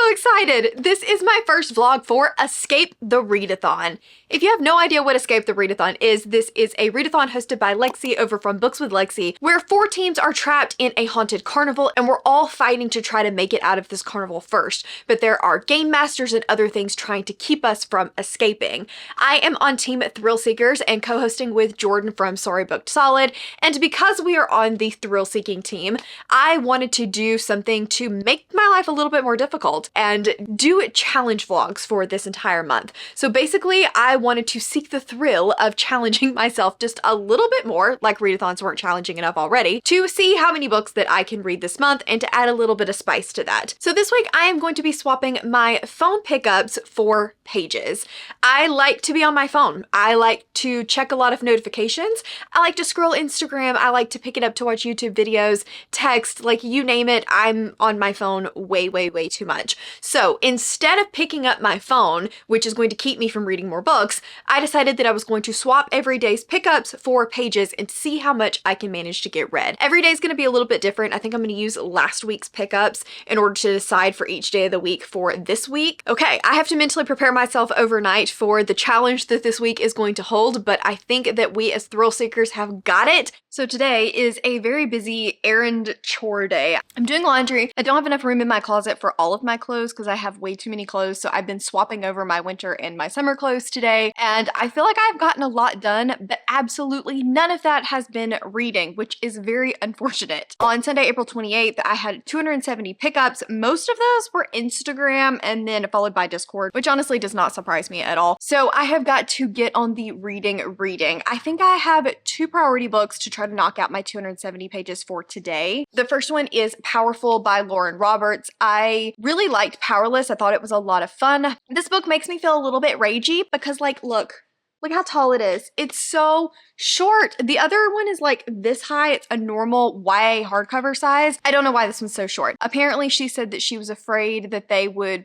so excited! This is my first vlog for Escape the Readathon. If you have no idea what Escape the Readathon is, this is a readathon hosted by Lexi over from Books with Lexi, where 4 teams are trapped in a haunted carnival and we're all fighting to try to make it out of this carnival first. But there are game masters and other things trying to keep us from escaping. I am on Team Thrill Seekers and co-hosting with Jordan from Sorry Booked Solid, and because we are on the thrill seeking team, I wanted to do something to make my life a little bit more difficult and do challenge vlogs for this entire month. So basically, I wanted to seek the thrill of challenging myself just a little bit more, like readathons weren't challenging enough already, to see how many books that I can read this month and to add a little bit of spice to that. So this week I am going to be swapping my phone pickups for pages. I like to be on my phone. I like to check a lot of notifications. I like to scroll Instagram. I like to pick it up to watch YouTube videos, text, like you name it, I'm on my phone way too much. So instead of picking up my phone, which is going to keep me from reading more books, I decided that I was going to swap every day's pickups for pages and see how much I can manage to get read. Every day is going to be a little bit different. I think I'm going to use last week's pickups in order to decide for each day of the week for this week. Okay, I have to mentally prepare myself overnight for the challenge that this week is going to hold, but I think that we as thrill seekers have got it. So today is a very busy errand chore day. I'm doing laundry. I don't have enough room in my closet for all of my clothes because I have way too many clothes, so I've been swapping over my winter and my summer clothes today, and I feel like I've gotten a lot done, but absolutely none of that has been reading, which is very unfortunate. On Sunday, April 28th, I had 270 pickups. Most of those were Instagram and then followed by Discord, which honestly does not surprise me at all. So I have got to get on the reading. I think I have 2 priority books to try to knock out my 270 pages for today. The first one is Powerful by Lauren Roberts. I really liked Powerless. I thought it was a lot of fun. This book makes me feel a little bit ragey because, like, look how tall it is. It's so short. The other one is like this high. It's a normal YA hardcover size. I don't know why this one's so short. Apparently she said that she was afraid that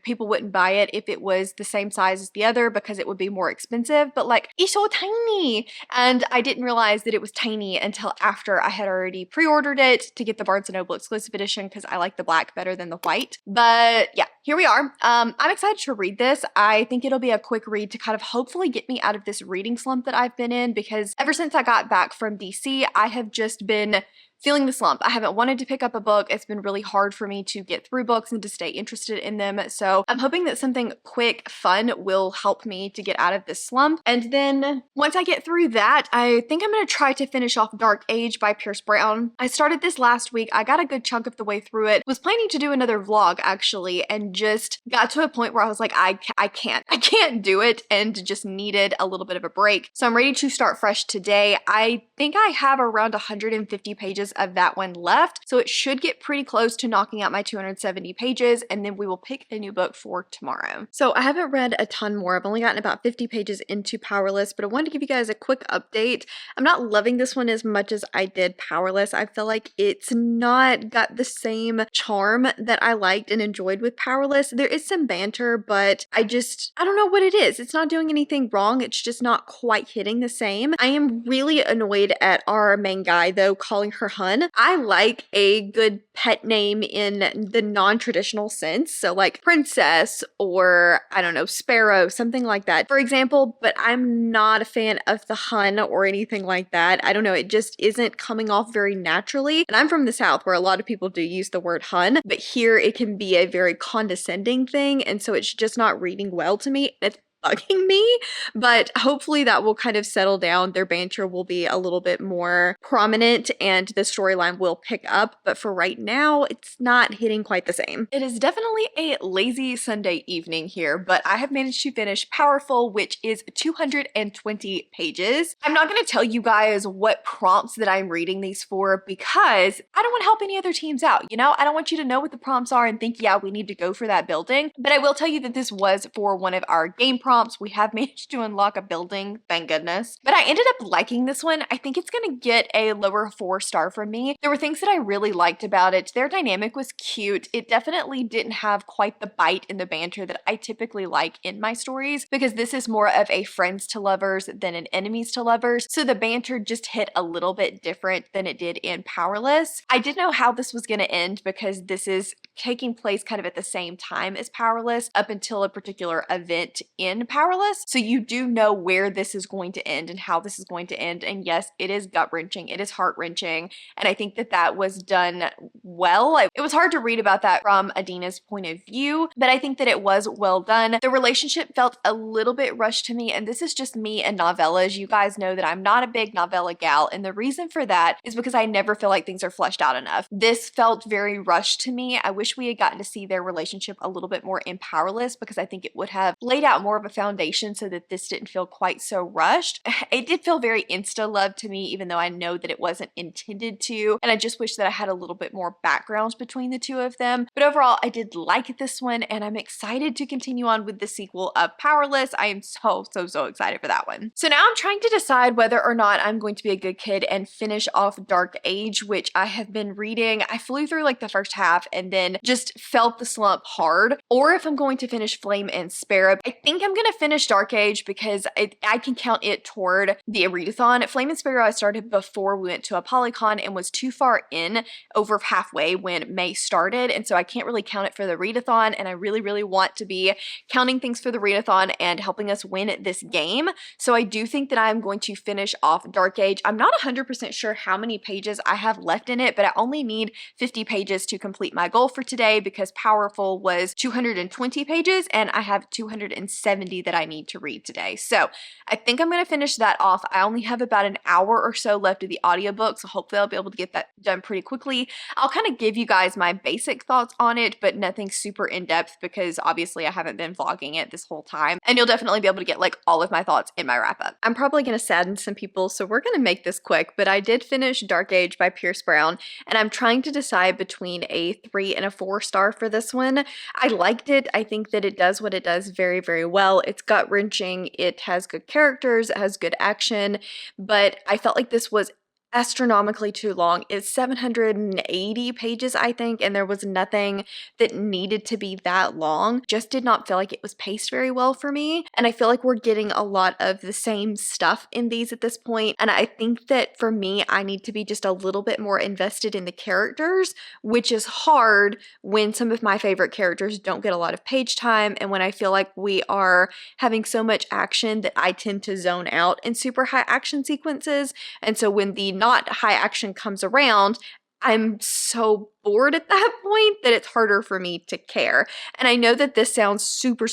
people wouldn't buy it if it was the same size as the other because it would be more expensive, but like, it's so tiny. And I didn't realize that it was tiny until after I had already pre-ordered it to get the Barnes & Noble exclusive edition because I like the black better than the white. But yeah, here we are. I'm excited to read this. I think it'll be a quick read to kind of hopefully get me out of this reading slump that I've been in, because ever since I got back from DC, I have just been feeling the slump. I haven't wanted to pick up a book. It's been really hard for me to get through books and to stay interested in them. So I'm hoping that something quick, fun will help me to get out of this slump. And then once I get through that, I think I'm going to try to finish off Dark Age by Pierce Brown. I started this last week. I got a good chunk of the way through it. Was planning to do another vlog actually, and just got to a point where I was like, I can't do it, and just needed a little bit of a break. So I'm ready to start fresh today. I think I have around 150 pages of that one left, so it should get pretty close to knocking out my 270 pages, and then we will pick a new book for tomorrow. So I haven't read a ton more. I've only gotten about 50 pages into Powerless, but I wanted to give you guys a quick update. I'm not loving this one as much as I did Powerless. I feel like it's not got the same charm that I liked and enjoyed with Powerless. There is some banter, but I don't know what it is. It's not doing anything wrong. It's just not quite hitting the same. I am really annoyed at our main guy though, calling her Hun. I like a good pet name in the non-traditional sense, so like Princess or I don't know, Sparrow, something like that, for example, but I'm not a fan of the Hun or anything like that. I don't know, it just isn't coming off very naturally, and I'm from the South where a lot of people do use the word Hun, but here it can be a very condescending thing, and so it's just not reading well to me. It's bugging me, but hopefully that will kind of settle down. Their banter will be a little bit more prominent and the storyline will pick up, but for right now, it's not hitting quite the same. It is definitely a lazy Sunday evening here, but I have managed to finish Powerful, which is 220 pages. I'm not going to tell you guys what prompts that I'm reading these for because I don't want to help any other teams out, you know? I don't want you to know what the prompts are and think, yeah, we need to go for that building, but I will tell you that this was for one of our game prompts prompts. We have managed to unlock a building, thank goodness. But I ended up liking this one. I think it's gonna get a lower 4-star from me. There were things that I really liked about it. Their dynamic was cute. It definitely didn't have quite the bite and the banter that I typically like in my stories, because this is more of a friends to lovers than an enemies to lovers. So the banter just hit a little bit different than it did in Powerless. I didn't know how this was gonna end because this is taking place kind of at the same time as Powerless up until a particular event in Powerless. So you do know where this is going to end and how this is going to end. And yes, it is gut-wrenching, it is heart-wrenching, and I think that that was done well. It was hard to read about that from Adina's point of view, but I think that it was well done. The relationship felt a little bit rushed to me, and this is just me and novellas. You guys know that I'm not a big novella gal, and the reason for that is because I never feel like things are fleshed out enough. This felt very rushed to me. I wish we had gotten to see their relationship a little bit more in Powerless, because I think it would have laid out more of a foundation so that this didn't feel quite so rushed. It did feel very insta-love to me, even though I know that it wasn't intended to, and I just wish that I had a little bit more background between the two of them. But overall, I did like this one, and I'm excited to continue on with the sequel of Powerless. I am so excited for that one. So now I'm trying to decide whether or not I'm going to be a good kid and finish off Dark Age, which I have been reading. I flew through like the first half and then just felt the slump hard, or if I'm going to finish Flame and Sparrow. I think I'm gonna finish Dark Age because I can count it toward the Readathon. Flame and Sparrow I started before we went to a Polycon and was too far in, over halfway when May started, and so I can't really count it for the Readathon, and I really want to be counting things for the Readathon and helping us win this game. So I do think that I'm going to finish off Dark Age. I'm not 100% sure how many pages I have left in it, but I only need 50 pages to complete my goal for today, because Powerful was 220 pages and I have 270 that I need to read today. So I think I'm going to finish that off. I only have about an hour or so left of the audiobook, so hopefully I'll be able to get that done pretty quickly. I'll kind of give you guys my basic thoughts on it, but nothing super in-depth, because obviously I haven't been vlogging it this whole time, and you'll definitely be able to get like all of my thoughts in my wrap-up. I'm probably going to sadden some people, so we're going to make this quick, but I did finish Dark Age by Pierce Brown, and I'm trying to decide between a 3 and a 4-star for this one. I liked it. I think that it does what it does very well. It's gut-wrenching, it has good characters, it has good action, but I felt like this was astronomically too long. It's 780 pages, I think, and there was nothing that needed to be that long. Just did not feel like it was paced very well for me, and I feel like we're getting a lot of the same stuff in these at this point, and I think that for me, I need to be just a little bit more invested in the characters, which is hard when some of my favorite characters don't get a lot of page time, and when I feel like we are having so much action that I tend to zone out in super high action sequences. And so when the not high action comes around, I'm so bored at that point that it's harder for me to care. And I know that this sounds super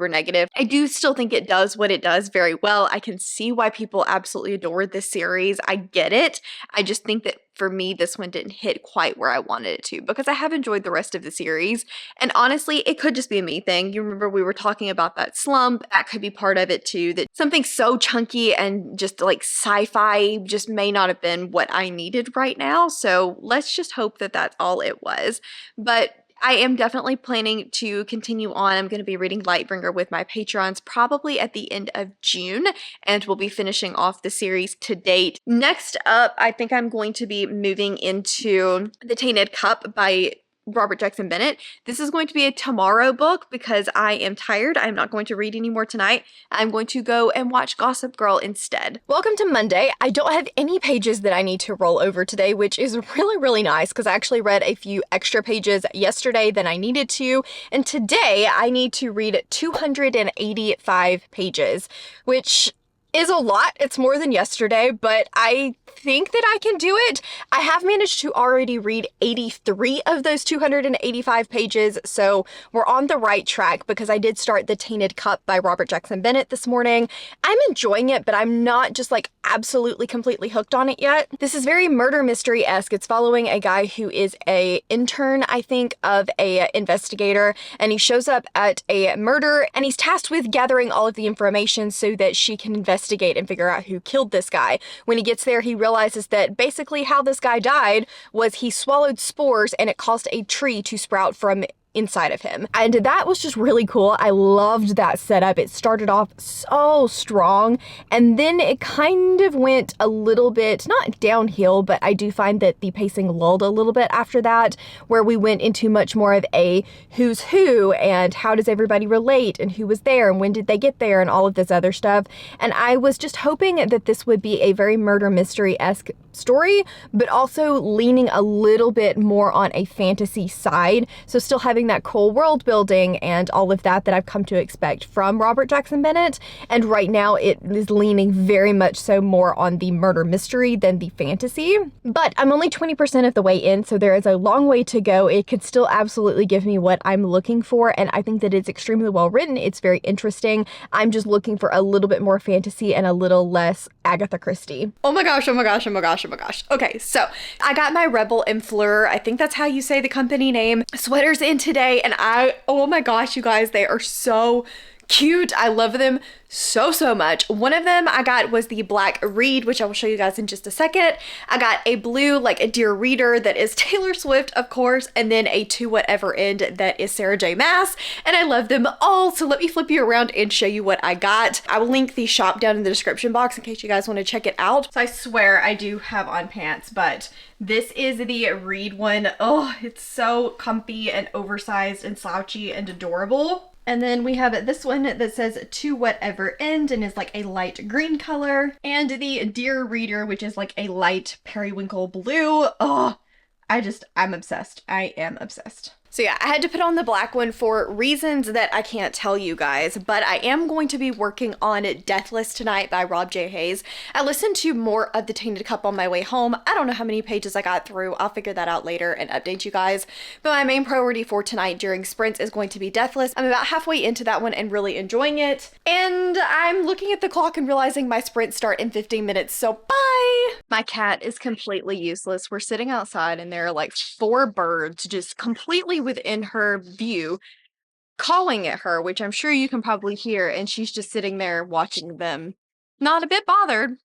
negative. I do still think it does what it does very well. I can see why people absolutely adore this series. I get it. I just think that for me, this one didn't hit quite where I wanted it to, because I have enjoyed the rest of the series. And honestly, it could just be a me thing. You remember we were talking about that slump. That could be part of it too, that something so chunky and just like sci-fi just may not have been what I needed right now. So let's just hope that that's all it was. But I am definitely planning to continue on. I'm going to be reading Lightbringer with my Patrons probably at the end of June, and we'll be finishing off the series to date. Next up, I think I'm going to be moving into The Tainted Cup by Robert Jackson Bennett. This is going to be a tomorrow book because I am tired. I'm not going to read anymore tonight. I'm going to go and watch Gossip Girl instead. Welcome to Monday. I don't have any pages that I need to roll over today, which is really nice because I actually read a few extra pages yesterday than I needed to, and today I need to read 285 pages, which is a lot. It's more than yesterday, but I think that I can do it. I have managed to already read 83 of those 285 pages, so we're on the right track because I did start The Tainted Cup by Robert Jackson Bennett this morning. I'm enjoying it, but I'm not just like absolutely completely hooked on it yet. This is very murder mystery-esque. It's following a guy who is a intern, I think, of a investigator, and he shows up at a murder and he's tasked with gathering all of the information so that she can investigate and figure out who killed this guy. When he gets there, he realizes that basically how this guy died was he swallowed spores and it caused a tree to sprout from inside of him. And that was just really cool. I loved that setup. It started off so strong, and then it kind of went a little bit, not downhill, but I do find that the pacing lulled a little bit after that, where we went into much more of a who's who and how does everybody relate and who was there and when did they get there and all of this other stuff. And I was just hoping that this would be a very murder mystery-esque story, but also leaning a little bit more on a fantasy side. So still having that cool world building and all of that I've come to expect from Robert Jackson Bennett. And right now it is leaning very much so more on the murder mystery than the fantasy. But I'm only 20% of the way in, so there is a long way to go. It could still absolutely give me what I'm looking for, and I think that it's extremely well written. It's very interesting. I'm just looking for a little bit more fantasy and a little less Agatha Christie. Oh my gosh, oh my gosh, oh my gosh, oh my gosh. Okay, so I got my Rebel and Fleur, I think that's how you say the company name, sweaters in today, and oh my gosh, you guys, they are so cute. I love them so much. One of them I got was the black reed, which I will show you guys in just a second. I got a blue, like a Dear Reader, that is Taylor Swift, of course, and then a To Whatever End that is Sarah J Maas, and I love them all. So let me flip you around and show you what I got. I will link the shop down in the description box in case you guys want to check it out. So I swear I do have on pants, but this is the reed one. Oh, it's so comfy and oversized and slouchy and adorable. And then we have this one that says To Whatever End and is like a light green color. And the Dear Reader, which is like a light periwinkle blue. Oh, I'm obsessed. I am obsessed. So yeah, I had to put on the black one for reasons that I can't tell you guys, but I am going to be working on Deathless tonight by Rob J. Hayes. I listened to more of The Tainted Cup on my way home. I don't know how many pages I got through. I'll figure that out later and update you guys. But my main priority for tonight during sprints is going to be Deathless. I'm about halfway into that one and really enjoying it. And I'm looking at the clock and realizing my sprints start in 15 minutes, so bye! My cat is completely useless. We're sitting outside and there are like 4 birds just completely within her view calling at her, which I'm sure you can probably hear, and she's just sitting there watching them, not a bit bothered.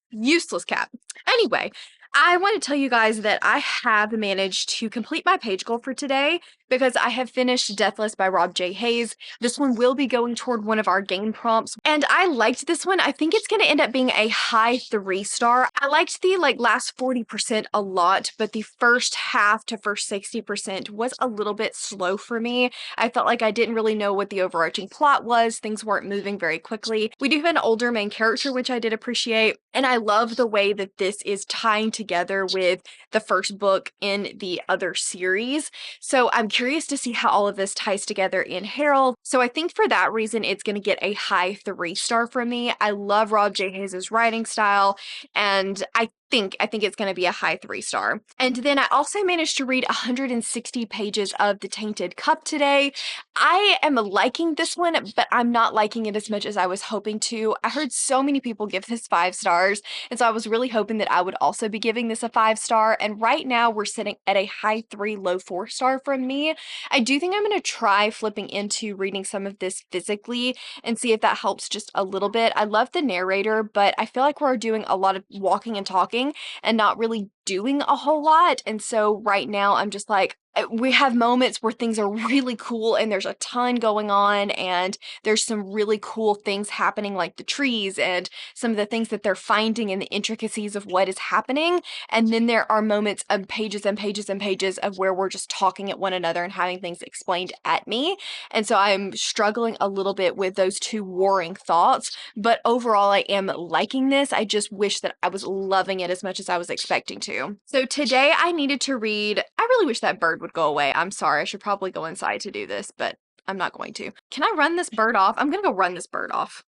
Useless cat. Anyway, I want to tell you guys that I have managed to complete my page goal for today because I have finished Deathless by Rob J. Hayes. This one will be going toward one of our game prompts, and I liked this one. I think it's going to end up being a high 3-star. I liked the last 40% a lot, but the first half to first 60% was a little bit slow for me. I felt like I didn't really know what the overarching plot was. Things weren't moving very quickly. We do have an older main character, which I did appreciate, and I love the way that this is tying together with the first book in the other series. So I'm curious to see how all of this ties together in Herald. So I think for that reason, it's going to get a high 3-star from me. I love Rob J. Hayes' writing style, and I think it's going to be a high 3-star. And then I also managed to read 160 pages of The Tainted Cup today. I am liking this one, but I'm not liking it as much as I was hoping to. I heard so many people give this 5 stars, and so I was really hoping that I would also be giving this a 5-star. And right now we're sitting at a high 3, low 4-star from me. I do think I'm going to try flipping into reading some of this physically and see if that helps just a little bit. I love the narrator, but I feel like we're doing a lot of walking and talking and not really doing a whole lot. And so right now I'm just like, we have moments where things are really cool and there's a ton going on and there's some really cool things happening, like the trees and some of the things that they're finding and the intricacies of what is happening. And then there are moments of pages and pages and pages of where we're just talking at one another and having things explained at me. And so I'm struggling a little bit with those two warring thoughts, but overall I am liking this. I just wish that I was loving it as much as I was expecting to. So today I needed to read, I really wish that bird would go away. I'm sorry, I should probably go inside to do this, but I'm not going to. Can I run this bird off? I'm gonna go run this bird off.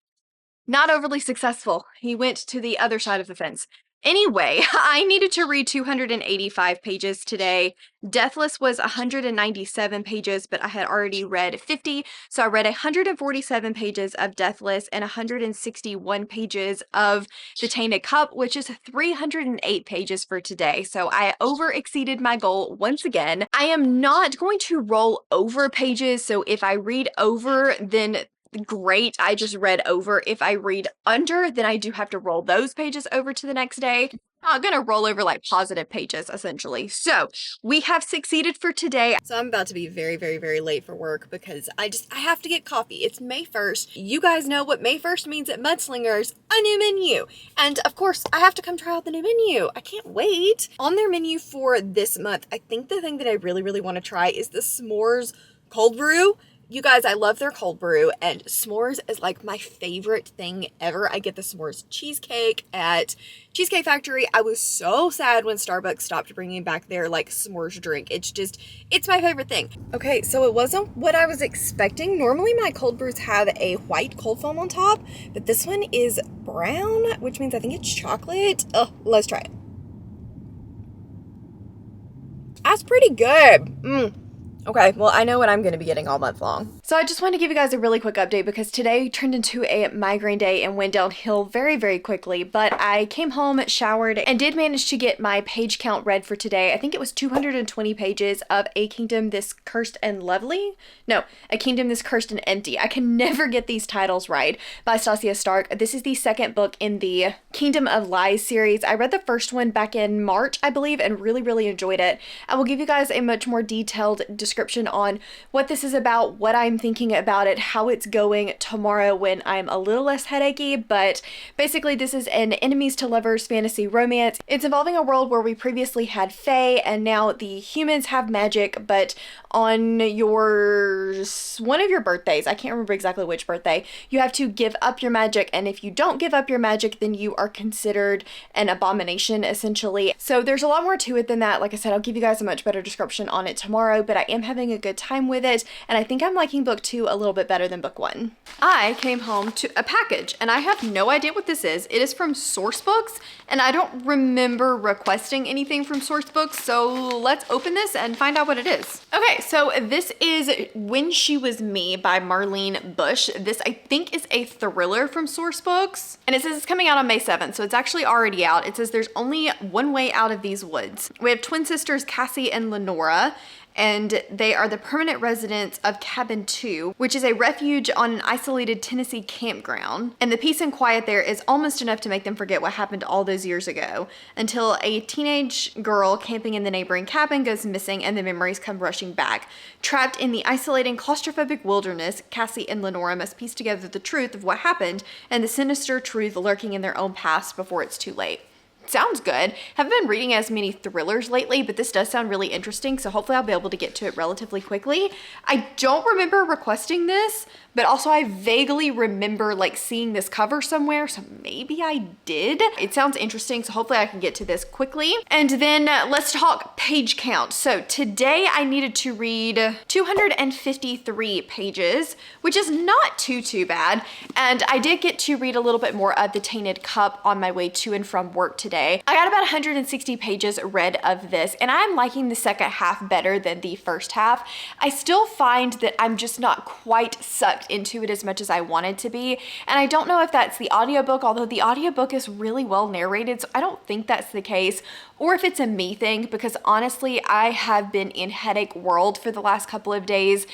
Not overly successful. He went to the other side of the fence. Anyway, I needed to read 285 pages today. Deathless was 197 pages, but I had already read 50, so I read 147 pages of Deathless and 161 pages of The Tainted Cup, which is 308 pages for today. So I over-exceeded my goal once again. I am not going to roll over pages, so if I read over, then great, I just read over. If I read under, then I do have to roll those pages over to the next day. I'm gonna roll over like positive pages essentially. So we have succeeded for today. So I'm about to be very, very, very late for work because I have to get coffee. It's May 1st. You guys know what May 1st means at Mudslingers, a new menu. And of course I have to come try out the new menu. I can't wait. On their menu for this month, I think the thing that I really, really want to try is the s'mores cold brew. You guys, I love their cold brew, and s'mores is like my favorite thing ever. I get the s'mores cheesecake at Cheesecake Factory. I was so sad when Starbucks stopped bringing back their like s'mores drink. It's my favorite thing. Okay, so it wasn't what I was expecting. Normally my cold brews have a white cold foam on top, but this one is brown, which means I think it's chocolate. Oh, let's try it. That's pretty good. Okay, well, I know what I'm going to be getting all month long. So I just want to give you guys a really quick update because today turned into a migraine day and went downhill very, very quickly. But I came home, showered, and did manage to get my page count read for today. I think it was 220 pages of A Kingdom This Cursed and Lovely? No, A Kingdom This Cursed and Empty. I can never get these titles right, by Stasia Stark. This is the second book in the Kingdom of Lies series. I read the first one back in March, I believe, and really, really enjoyed it. I will give you guys a much more detailed description on what this is about, what I'm thinking about it, how it's going tomorrow when I'm a little less headachy, but basically this is an enemies to lovers fantasy romance. It's involving a world where we previously had fae and now the humans have magic, but on one of your birthdays, I can't remember exactly which birthday, you have to give up your magic, and if you don't give up your magic, then you are considered an abomination, essentially. So there's a lot more to it than that. Like I said, I'll give you guys a much better description on it tomorrow, but I am having a good time with it, and I think I'm liking book 2 a little bit better than book 1. I came home to a package, and I have no idea what this is. It is from Sourcebooks, and I don't remember requesting anything from Sourcebooks, so let's open this and find out what it is. Okay, so this is When She Was Me by Marlene Bush. This, I think, is a thriller from Sourcebooks, and it says it's coming out on May 7th, so it's actually already out. It says there's only one way out of these woods. We have twin sisters Cassie and Lenora, and they are the permanent residents of Cabin 2, which is a refuge on an isolated Tennessee campground. And the peace and quiet there is almost enough to make them forget what happened all those years ago, until a teenage girl camping in the neighboring cabin goes missing and the memories come rushing back. Trapped in the isolating, claustrophobic wilderness, Cassie and Lenora must piece together the truth of what happened and the sinister truth lurking in their own past before it's too late. Sounds good. Haven't been reading as many thrillers lately, but this does sound really interesting, so hopefully I'll be able to get to it relatively quickly. I don't remember requesting this, but also I vaguely remember like seeing this cover somewhere, so maybe I did. It sounds interesting, so hopefully I can get to this quickly. And then let's talk page count. So today I needed to read 253 pages, which is not too bad. And I did get to read a little bit more of The Tainted Cup on my way to and from work today. I got about 160 pages read of this, and I'm liking the second half better than the first half. I still find that I'm just not quite sucked into it as much as I wanted to be, and I don't know if that's the audiobook, although the audiobook is really well narrated, so I don't think that's the case, or if it's a me thing, because honestly, I have been in headache world for the last couple of days.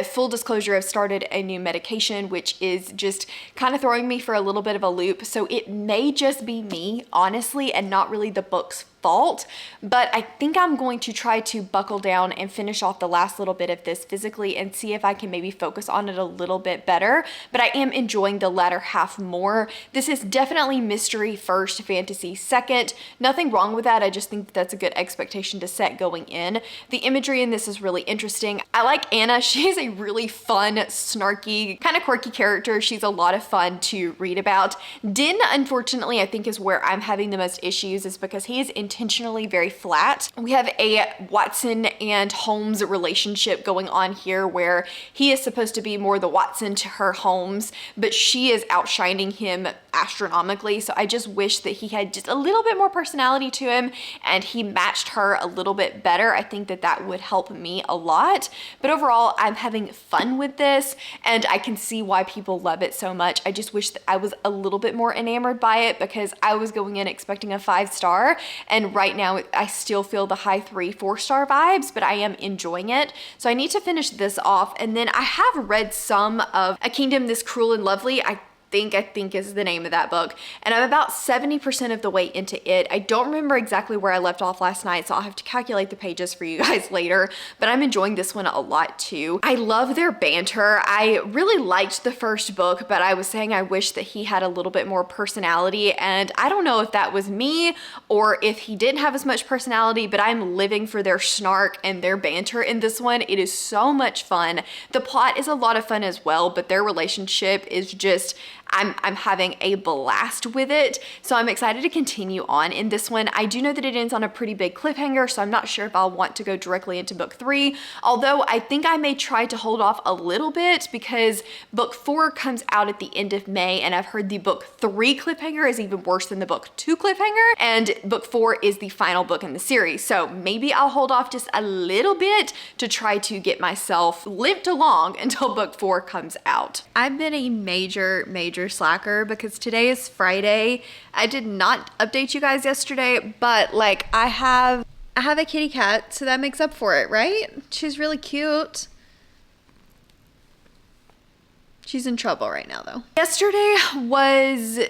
Full disclosure, I've started a new medication, which is just kind of throwing me for a little bit of a loop, so it may just be me, honestly, and not really the book's fault, but I think I'm going to try to buckle down and finish off the last little bit of this physically and see if I can maybe focus on it a little bit better, but I am enjoying the latter half more. This is definitely mystery first, fantasy second. Nothing wrong with that. I just think that's a good expectation to set going in. The imagery in this is really interesting. I like Anna. She is a really fun, snarky, kind of quirky character. She's a lot of fun to read about. Din, unfortunately, I think is where I'm having the most issues, is because he is intentionally very flat. We have a Watson and Holmes relationship going on here where he is supposed to be more the Watson to her Holmes, but she is outshining him astronomically. So I just wish that he had just a little bit more personality to him and he matched her a little bit better. I think that that would help me a lot. But overall, I'm having fun with this and I can see why people love it so much. I just wish that I was a little bit more enamored by it, because I was going in expecting a 5-star, and right now I still feel the high 3-4-star vibes, but I am enjoying it. So I need to finish this off, and then I have read some of A Kingdom This Cruel and Lovely. I think is the name of that book. And I'm about 70% of the way into it. I don't remember exactly where I left off last night, so I'll have to calculate the pages for you guys later, but I'm enjoying this one a lot too. I love their banter. I really liked the first book, but I was saying I wish that he had a little bit more personality, and I don't know if that was me or if he didn't have as much personality, but I'm living for their snark and their banter in this one. It is so much fun. The plot is a lot of fun as well, but their relationship is just, I'm having a blast with it. So I'm excited to continue on in this one. I do know that it ends on a pretty big cliffhanger, so I'm not sure if I'll want to go directly into book 3, although I think I may try to hold off a little bit because book 4 comes out at the end of May, and I've heard the book 3 cliffhanger is even worse than the book 2 cliffhanger, and book 4 is the final book in the series. So maybe I'll hold off just a little bit to try to get myself limped along until book 4 comes out. I've been a major slacker because today is Friday. I did not update you guys yesterday, but like I have a kitty cat, so that makes up for it, right? She's really cute. She's in trouble right now though. Yesterday was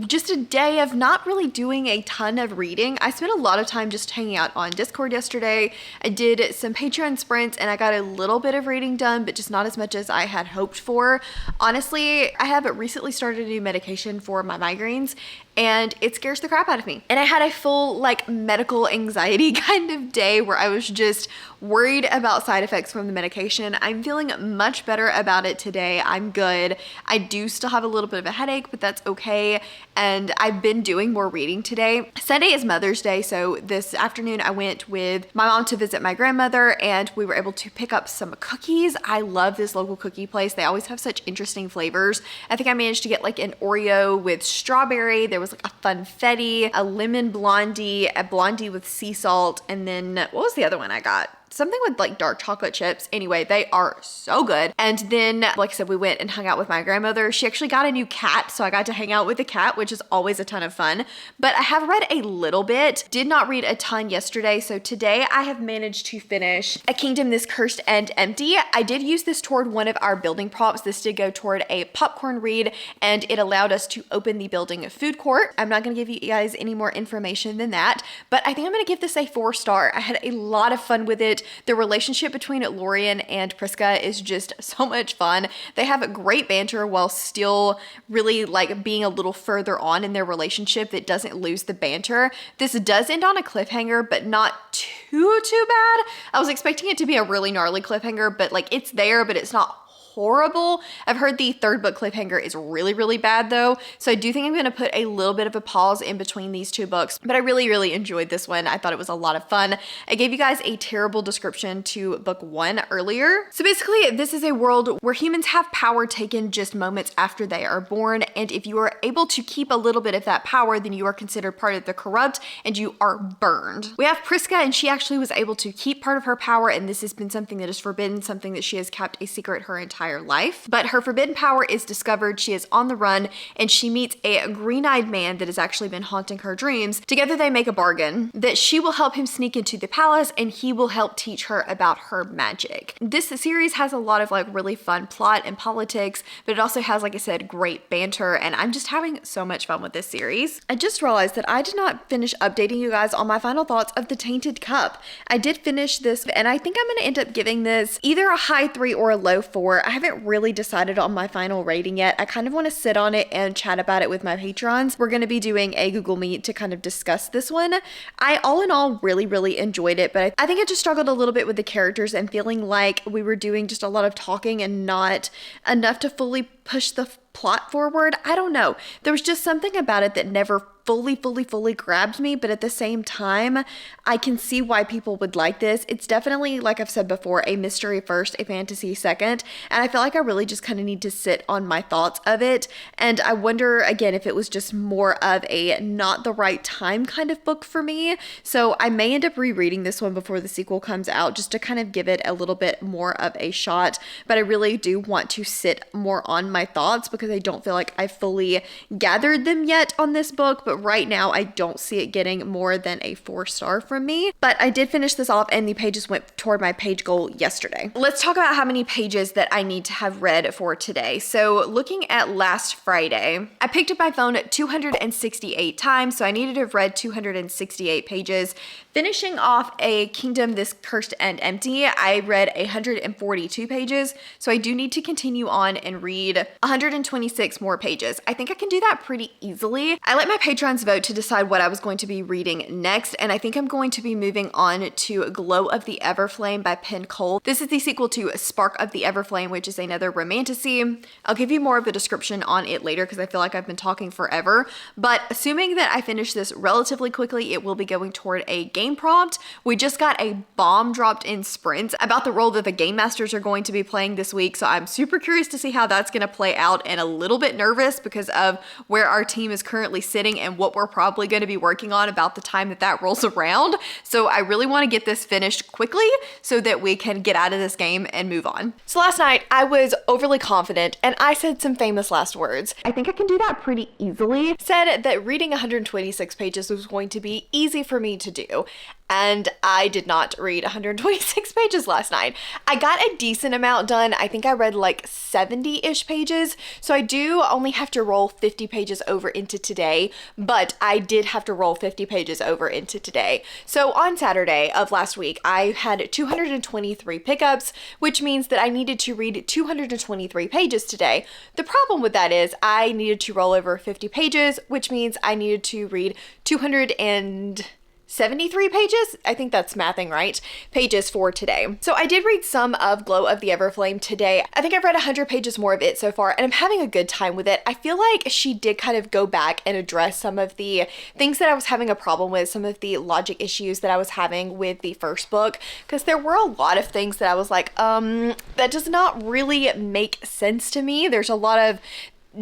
just a day of not really doing a ton of reading. I spent a lot of time just hanging out on Discord yesterday. I did some Patreon sprints and I got a little bit of reading done, but just not as much as I had hoped for. Honestly, I have recently started a new medication for my migraines, and it scares the crap out of me. And I had a full like medical anxiety kind of day where I was just worried about side effects from the medication. I'm feeling much better about it today. I'm good. I do still have a little bit of a headache, but that's okay. And I've been doing more reading today. Sunday is Mother's Day, so this afternoon I went with my mom to visit my grandmother, and we were able to pick up some cookies. I love this local cookie place. They always have such interesting flavors. I think I managed to get like an Oreo with strawberry. There was like a funfetti, a lemon blondie, a blondie with sea salt, and then what was the other one I got? Something with like dark chocolate chips. Anyway, they are so good. And then, like I said, we went and hung out with my grandmother. She actually got a new cat, so I got to hang out with the cat, which is always a ton of fun. But I have read a little bit, did not read a ton yesterday, so today I have managed to finish A Kingdom This Cursed and Empty. I did use this toward one of our building props. This did go toward a popcorn read, and it allowed us to open the building food court. I'm not gonna give you guys any more information than that, but I think I'm gonna give this a 4-star. I had a lot of fun with it. The relationship between Lorien and Priska is just so much fun. They have great banter while still really like being a little further on in their relationship that doesn't lose the banter. This does end on a cliffhanger, but not too bad. I was expecting it to be a really gnarly cliffhanger, but like it's there, but it's not horrible. I've heard the 3rd book cliffhanger is really bad though, so I do think I'm going to put a little bit of a pause in between these 2 books, but I really enjoyed this one. I thought it was a lot of fun. I gave you guys a terrible description to book 1 earlier. So basically, this is a world where humans have power taken just moments after they are born, and if you are able to keep a little bit of that power, then you are considered part of the corrupt and you are burned. We have Priska, and she actually was able to keep part of her power, and this has been something that is forbidden, something that she has kept a secret her entire life. But her forbidden power is discovered, she is on the run, and she meets a green-eyed man that has actually been haunting her dreams. Together they make a bargain that she will help him sneak into the palace and he will help teach her about her magic. This series has a lot of like really fun plot and politics, but it also has, like I said, great banter, and I'm just having so much fun with this series. I just realized that I did not finish updating you guys on my final thoughts of The Tainted Cup. I did finish this, and I think I'm going to end up giving this either a high 3 or a low 4. I haven't really decided on my final rating yet. I kind of want to sit on it and chat about it with my patrons. We're going to be doing a Google Meet to kind of discuss this one. I all in all really enjoyed it, but I think I just struggled a little bit with the characters and feeling like we were doing just a lot of talking and not enough to fully push the plot forward. I don't know. There was just something about it that never fully grabbed me, but at the same time, I can see why people would like this. It's definitely, like I've said before, a mystery first, a fantasy second, and I feel like I really just kind of need to sit on my thoughts of it, and I wonder, again, if it was just more of a not the right time kind of book for me, so I may end up rereading this one before the sequel comes out, just to kind of give it a little bit more of a shot, but I really do want to sit more on my thoughts, because I don't feel like I fully gathered them yet on this book, but right now I don't see it getting more than a 4-star from me, but I did finish this off and the pages went toward my page goal yesterday. Let's talk about how many pages that I need to have read for today. So looking at last Friday, I picked up my phone 268 times, so I needed to have read 268 pages. Finishing off A Kingdom This Cursed and Empty, I read 142 pages, so I do need to continue on and read 126 more pages. I think I can do that pretty easily. I let my patrons vote to decide what I was going to be reading next, and I think I'm going to be moving on to Glow of the Everflame by Penn Cole. This is the sequel to Spark of the Everflame, which is another romantasy. I'll give you more of a description on it later because I feel like I've been talking forever, but assuming that I finish this relatively quickly, it will be going toward a game prompt. We just got a bomb dropped in Sprints about the role that the game masters are going to be playing this week, so I'm super curious to see how that's going to play out and a little bit nervous because of where our team is currently sitting and what we're probably going to be working on about the time that that rolls around. So I really want to get this finished quickly so that we can get out of this game and move on. So last night I was overly confident and I said some famous last words. I think I can do that pretty easily. Said that reading 126 pages was going to be easy for me to do. And I did not read 126 pages last night. I got a decent amount done. I think I read like 70-ish pages. So I do only have to roll 50 pages over into today, but I did have to roll 50 pages over into today. So on Saturday of last week, I had 223 pickups, which means that I needed to read 223 pages today. The problem with that is I needed to roll over 50 pages, which means I needed to read 273 pages, I think that's mathing right, pages for today. So I did read some of Glow of the Everflame today. I think I've read 100 pages more of it so far, and I'm having a good time with it. I feel like she did kind of go back and address some of the things that I was having a problem with, some of the logic issues that I was having with the first book, because there were a lot of things that I was like, that does not really make sense to me. There's a lot of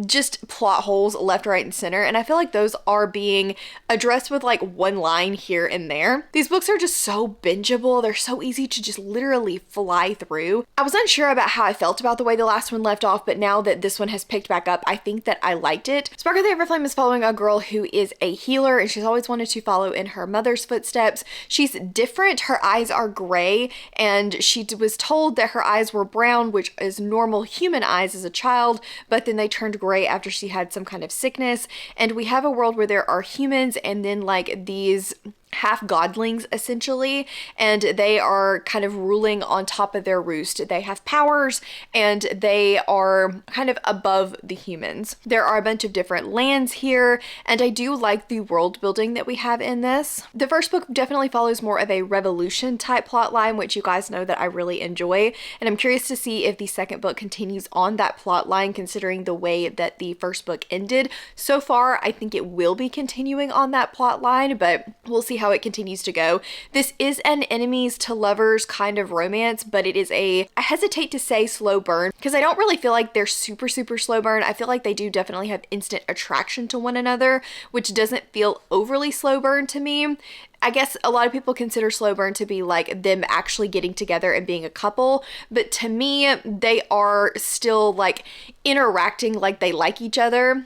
just plot holes left, right, and center, and I feel like those are being addressed with like one line here and there. These books are just so bingeable. They're so easy to just literally fly through. I was unsure about how I felt about the way the last one left off, but now that this one has picked back up, I think that I liked it. Spark of the Everflame is following a girl who is a healer, and she's always wanted to follow in her mother's footsteps. She's different. Her eyes are gray, and she was told that her eyes were brown, which is normal human eyes as a child, but then they turned gray after she had some kind of sickness. And we have a world where there are humans and then like these half godlings essentially, and they are kind of ruling on top of their roost. They have powers and they are kind of above the humans. There are a bunch of different lands here, and I do like the world building that we have in this. The first book definitely follows more of a revolution type plot line, which you guys know that I really enjoy, and I'm curious to see if the second book continues on that plot line considering the way that the first book ended. So far I think it will be continuing on that plot line, but we'll see how it continues to go. This is an enemies to lovers kind of romance, but it is I hesitate to say slow burn because I don't really feel like they're super slow burn. I feel like they do definitely have instant attraction to one another, which doesn't feel overly slow burn to me. I guess a lot of people consider slow burn to be like them actually getting together and being a couple, but to me, they are still like interacting like they like each other,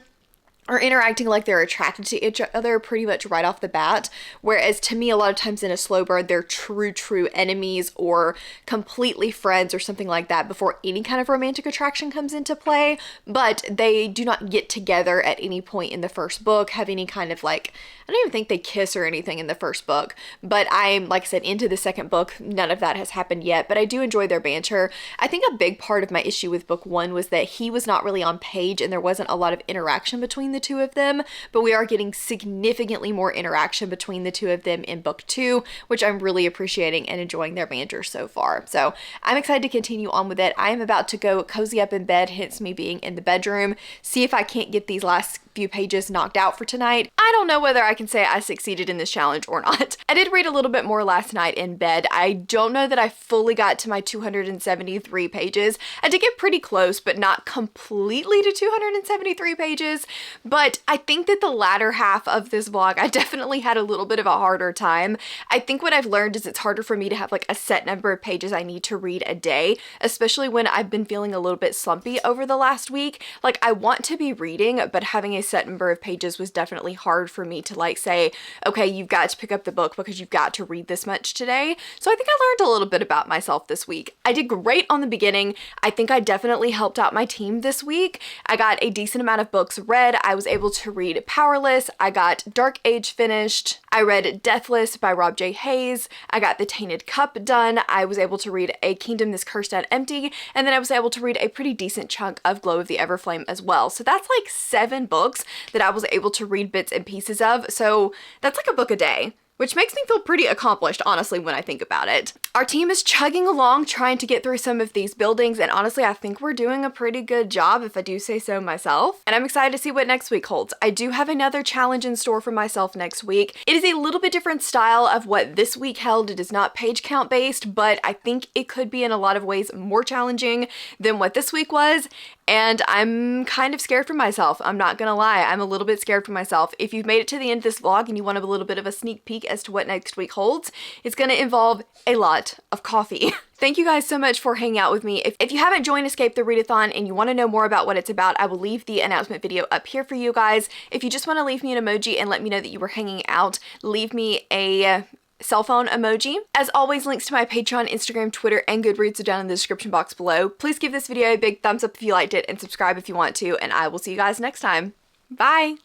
or interacting like they're attracted to each other pretty much right off the bat. Whereas to me, a lot of times in a slow burn, they're true enemies or completely friends or something like that before any kind of romantic attraction comes into play. But they do not get together at any point in the first book, have any kind of like, I don't even think they kiss or anything in the first book. But I'm, like I said, into the second book, none of that has happened yet, but I do enjoy their banter. I think a big part of my issue with book one was that he was not really on page and there wasn't a lot of interaction between the two of them, but we are getting significantly more interaction between the two of them in book two, which I'm really appreciating and enjoying their banter so far. So I'm excited to continue on with it. I am about to go cozy up in bed, hence me being in the bedroom, see if I can't get these last few pages knocked out for tonight. I don't know whether I can say I succeeded in this challenge or not. I did read a little bit more last night in bed. I don't know that I fully got to my 273 pages. I did get pretty close, but not completely to 273 pages. but I think that the latter half of this vlog, I definitely had a little bit of a harder time. I think what I've learned is it's harder for me to have like a set number of pages I need to read a day, especially when I've been feeling a little bit slumpy over the last week. Like, I want to be reading, but having a set number of pages was definitely hard for me to like say, okay, you've got to pick up the book because you've got to read this much today. So I think I learned a little bit about myself this week. I did great on the beginning. I think I definitely helped out my team this week. I got a decent amount of books read. I was able to read Powerless. I got Dark Age finished. I read Deathless by Rob J. Hayes. I got The Tainted Cup done. I was able to read A Kingdom This Cursed and Empty. And then I was able to read a pretty decent chunk of Glow of the Everflame as well. So that's like 7 books that I was able to read bits and pieces of. So that's like a book a day, which makes me feel pretty accomplished, honestly, when I think about it. Our team is chugging along, trying to get through some of these buildings, and honestly, I think we're doing a pretty good job, if I do say so myself. And I'm excited to see what next week holds. I do have another challenge in store for myself next week. It is a little bit different style of what this week held. It is not page count based, but I think it could be in a lot of ways more challenging than what this week was. And I'm kind of scared for myself. I'm not gonna lie, I'm a little bit scared for myself. If you've made it to the end of this vlog and you want a little bit of a sneak peek as to what next week holds, it's gonna involve a lot of coffee. Thank you guys so much for hanging out with me. If you haven't joined Escape the Readathon and you want to know more about what it's about, I will leave the announcement video up here for you guys. If you just want to leave me an emoji and let me know that you were hanging out, leave me a cell phone emoji. As always, links to my Patreon, Instagram, Twitter, and Goodreads are down in the description box below. Please give this video a big thumbs up if you liked it and subscribe if you want to, and I will see you guys next time. Bye!